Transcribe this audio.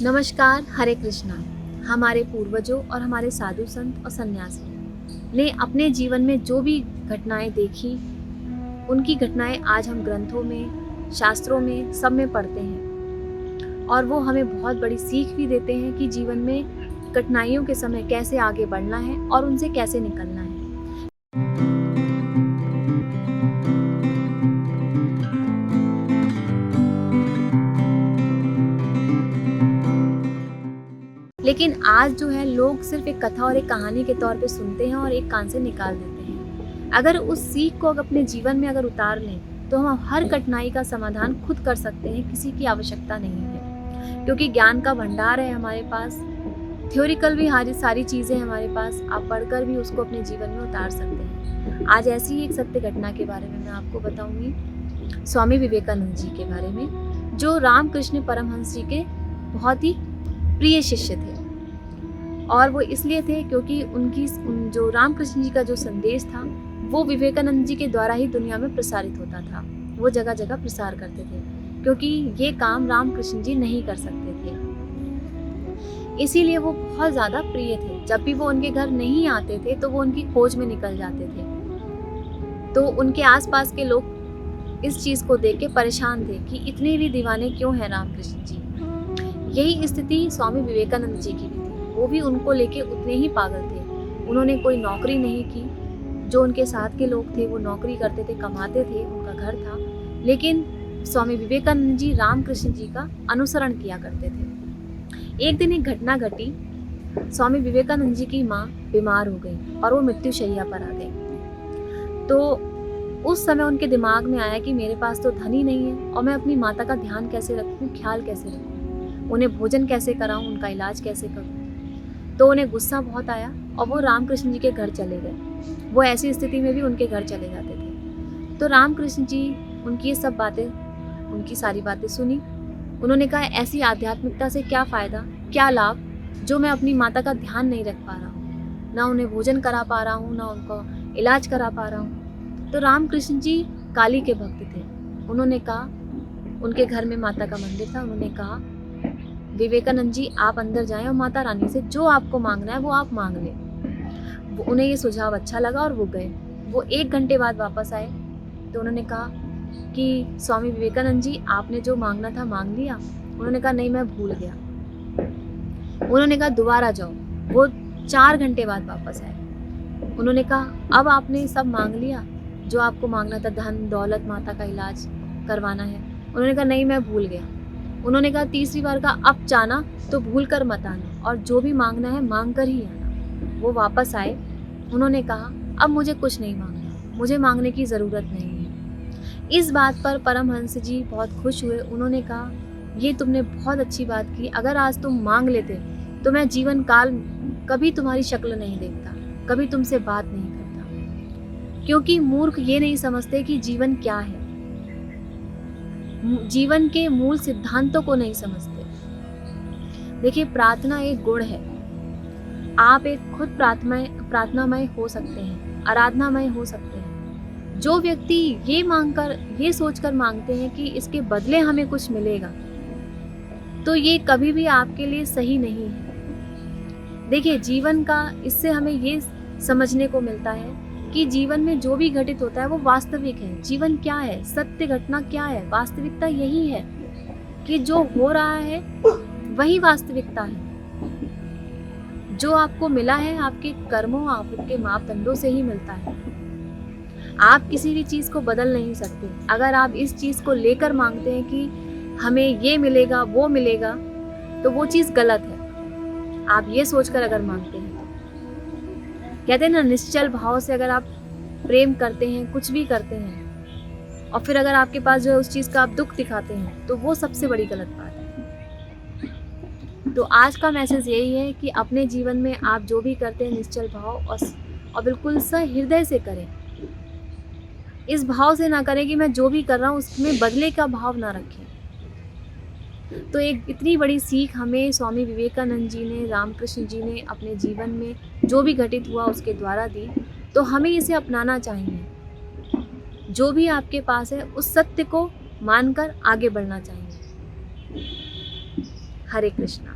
नमस्कार, हरे कृष्णा। हमारे पूर्वजों और हमारे साधु संत और सन्यासी ने अपने जीवन में जो भी घटनाएं देखी, उनकी घटनाएं आज हम ग्रंथों में, शास्त्रों में, सब में पढ़ते हैं और वो हमें बहुत बड़ी सीख भी देते हैं कि जीवन में कठिनाइयों के समय कैसे आगे बढ़ना है और उनसे कैसे निकलना है। लेकिन आज जो है लोग सिर्फ एक कथा और एक कहानी के तौर पे सुनते हैं और एक कान से निकाल देते हैं। अगर उस सीख को अपने जीवन में अगर उतार लें तो हम हर कठिनाई का समाधान खुद कर सकते हैं, किसी की आवश्यकता नहीं है। क्योंकि ज्ञान का भंडार है हमारे पास, थ्योरिकल भी सारी चीज़ें हमारे पास, आप पढ़कर भी उसको अपने जीवन में उतार सकते हैं। आज ऐसी ही एक सत्य घटना के बारे में मैं आपको बताऊंगी, स्वामी विवेकानंद जी के बारे में, जो रामकृष्ण परमहंस जी के बहुत ही प्रिय शिष्य थे। और वो इसलिए थे क्योंकि जो रामकृष्ण जी का जो संदेश था वो विवेकानंद जी के द्वारा ही दुनिया में प्रसारित होता था। वो जगह जगह प्रसार करते थे क्योंकि ये काम रामकृष्ण जी नहीं कर सकते थे, इसीलिए वो बहुत ज़्यादा प्रिय थे। जब भी वो उनके घर नहीं आते थे तो वो उनकी खोज में निकल जाते थे। तो उनके आसपास के लोग इस चीज़ को देख के परेशान थे कि इतने भी दीवाने क्यों हैं रामकृष्ण जी। यही स्थिति स्वामी विवेकानंद जी की भी थी। वो भी उनको लेके उतने ही पागल थे। उन्होंने कोई नौकरी नहीं की, जो उनके साथ के लोग थे वो नौकरी करते थे, कमाते थे, उनका घर था, लेकिन स्वामी विवेकानंद जी रामकृष्ण जी का अनुसरण किया करते थे। एक दिन एक घटना घटी, स्वामी विवेकानंद जी की माँ बीमार हो गई और वो मृत्युशैया पर आ गई। तो उस समय उनके दिमाग में आया कि मेरे पास तो धन ही नहीं है और मैं अपनी माता का ध्यान कैसे रखूं, ख्याल कैसे रखूं, उन्हें भोजन कैसे कराऊं, उनका इलाज कैसे करूं। तो उन्हें गुस्सा बहुत आया और वो रामकृष्ण जी के घर चले गए। वो ऐसी स्थिति में भी उनके घर चले जाते थे। तो रामकृष्ण जी उनकी ये सब बातें, उनकी सारी बातें सुनी। उन्होंने कहा, ऐसी आध्यात्मिकता से क्या फ़ायदा, क्या लाभ, जो मैं अपनी माता का ध्यान नहीं रख पा रहा हूँ, ना उन्हें भोजन करा पा रहा हूँ, ना उनका इलाज करा पा रहा हूँ। तो रामकृष्ण जी काली के भक्त थे। उन्होंने कहा, उनके घर में माता का मंदिर था, उन्होंने कहा, विवेकानंद जी आप अंदर जाएं और माता रानी से जो आपको मांगना है वो आप मांग लें। उन्हें ये सुझाव अच्छा लगा और वो गए। वो 1 घंटे बाद वापस आए तो उन्होंने कहा कि स्वामी विवेकानंद जी आपने जो मांगना था मांग लिया? उन्होंने कहा, नहीं, मैं भूल गया। उन्होंने कहा, दोबारा जाओ। वो 4 घंटे बाद वापस आए। उन्होंने कहा, अब आपने सब मांग लिया जो आपको मांगना था, धन दौलत, माता का इलाज करवाना है? उन्होंने कहा, नहीं, मैं भूल गया। उन्होंने कहा, तीसरी बार कहा, अब जाना तो भूल कर मत आना और जो भी मांगना है मांग कर ही आना। वो वापस आए। उन्होंने कहा, अब मुझे कुछ नहीं मांगना, मुझे मांगने की ज़रूरत नहीं है। इस बात पर परमहंस जी बहुत खुश हुए। उन्होंने कहा, ये तुमने बहुत अच्छी बात की। अगर आज तुम मांग लेते तो मैं जीवन काल कभी तुम्हारी शक्ल नहीं देखता, कभी तुमसे बात नहीं करता। क्योंकि मूर्ख ये नहीं समझते कि जीवन क्या है, जीवन के मूल सिद्धांतों को नहीं समझते। देखिए, प्रार्थना एक गुण है। आप एक खुद प्रार्थनामय हो सकते हैं, आराधनामय हो सकते हैं। जो व्यक्ति ये सोचकर मांगते हैं कि इसके बदले हमें कुछ मिलेगा, तो ये कभी भी आपके लिए सही नहीं है। देखिए, जीवन का इससे हमें ये समझने को मिलता है कि जीवन में जो भी घटित होता है वो वास्तविक है। जीवन क्या है, सत्य घटना क्या है, वास्तविकता यही है कि जो हो रहा है वही वास्तविकता है। जो आपको मिला है आपके कर्मों, आपके मापदंडों से ही मिलता है। आप किसी भी चीज़ को बदल नहीं सकते। अगर आप इस चीज़ को लेकर मांगते हैं कि हमें ये मिलेगा, वो मिलेगा, तो वो चीज़ गलत है। आप ये सोचकर अगर मांगते हैं, कहते हैं ना, निश्चल भाव से अगर आप प्रेम करते हैं, कुछ भी करते हैं, और फिर अगर आपके पास जो है उस चीज़ का आप दुख दिखाते हैं, तो वो सबसे बड़ी गलत बात है। तो आज का मैसेज यही है कि अपने जीवन में आप जो भी करते हैं निश्चल भाव और बिल्कुल सहृदय से करें। इस भाव से ना करें कि मैं जो भी कर रहा हूँ उसमें बदले का भाव ना रखें। तो एक इतनी बड़ी सीख हमें स्वामी विवेकानंद जी ने, रामकृष्ण जी ने अपने जीवन में जो भी घटित हुआ उसके द्वारा दी। तो हमें इसे अपनाना चाहिए। जो भी आपके पास है उस सत्य को मानकर आगे बढ़ना चाहिए। हरे कृष्णा।